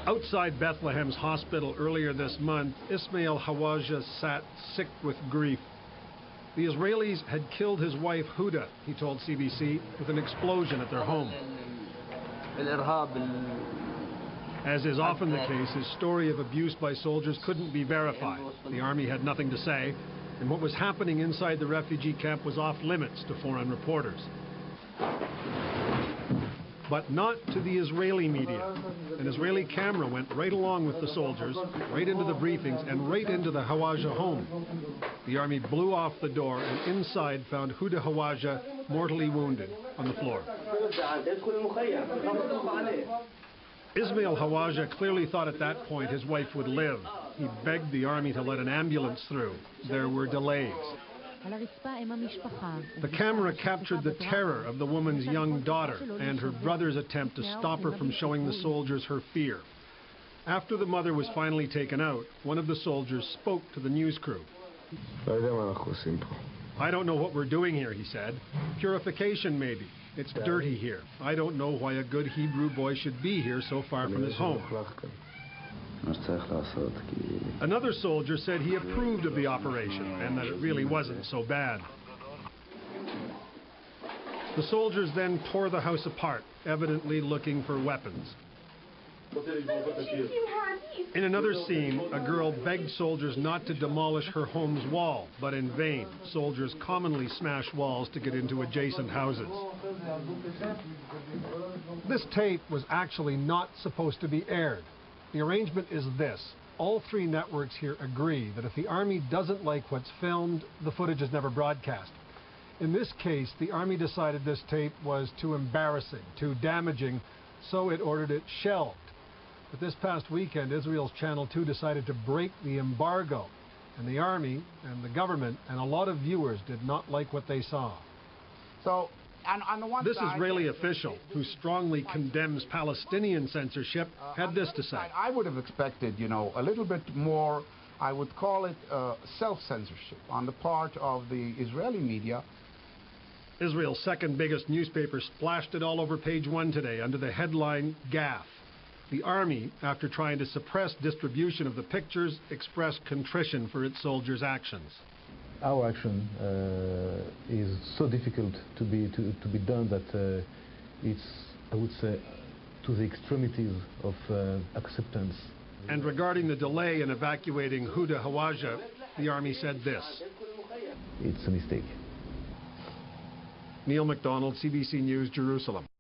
Outside Bethlehem's hospital earlier this month, Ismail Hawaja sat sick with grief. The Israelis had killed his wife Huda, he told CBC, with an explosion at their home. As is often the case, his story of abuse by soldiers couldn't be verified. The army had nothing to say, and what was happening inside the refugee camp was off limits to foreign reporters. But not to the Israeli media. An Israeli camera went right along with the soldiers, right into the briefings, and right into the Hawaja home. The army blew off the door and inside found Huda Hawaja mortally wounded on the floor. Ismail Hawaja clearly thought at that point his wife would live. He begged the army to let an ambulance through. There were delays. The camera captured the terror of the woman's young daughter and her brother's attempt to stop her from showing the soldiers her fear. After the mother was finally taken out, one of the soldiers spoke to the news crew. "I don't know what we're doing here," he said. "Purification, maybe. It's dirty here. I don't know why a good Hebrew boy should be here so far from his home." Another soldier said he approved of the operation and that it really wasn't so bad. The soldiers then tore the house apart, evidently looking for weapons. In another scene, a girl begged soldiers not to demolish her home's wall, but in vain. Soldiers commonly smash walls to get into adjacent houses. This tape was actually not supposed to be aired. The arrangement is this. All three networks here agree that if the army doesn't like what's filmed, the footage is never broadcast. In this case, the army decided this tape was too embarrassing, too damaging, so it ordered it shelved. But this past weekend, Israel's Channel 2 decided to break the embargo, and the army and the government and a lot of viewers did not like what they saw. So, on the one this side, Israeli official, who strongly condemns Palestinian censorship, had this to say. I would have expected, a little bit more, I would call it self-censorship on the part of the Israeli media. Israel's second biggest newspaper splashed it all over page 1 today under the headline, "Gaffe." The army, after trying to suppress distribution of the pictures, expressed contrition for its soldiers' actions. Our action is so difficult to be done that it's, I would say, to the extremities of acceptance. And regarding the delay in evacuating Huda Hawaja, the army said this. It's a mistake. Neil MacDonald, CBC News, Jerusalem.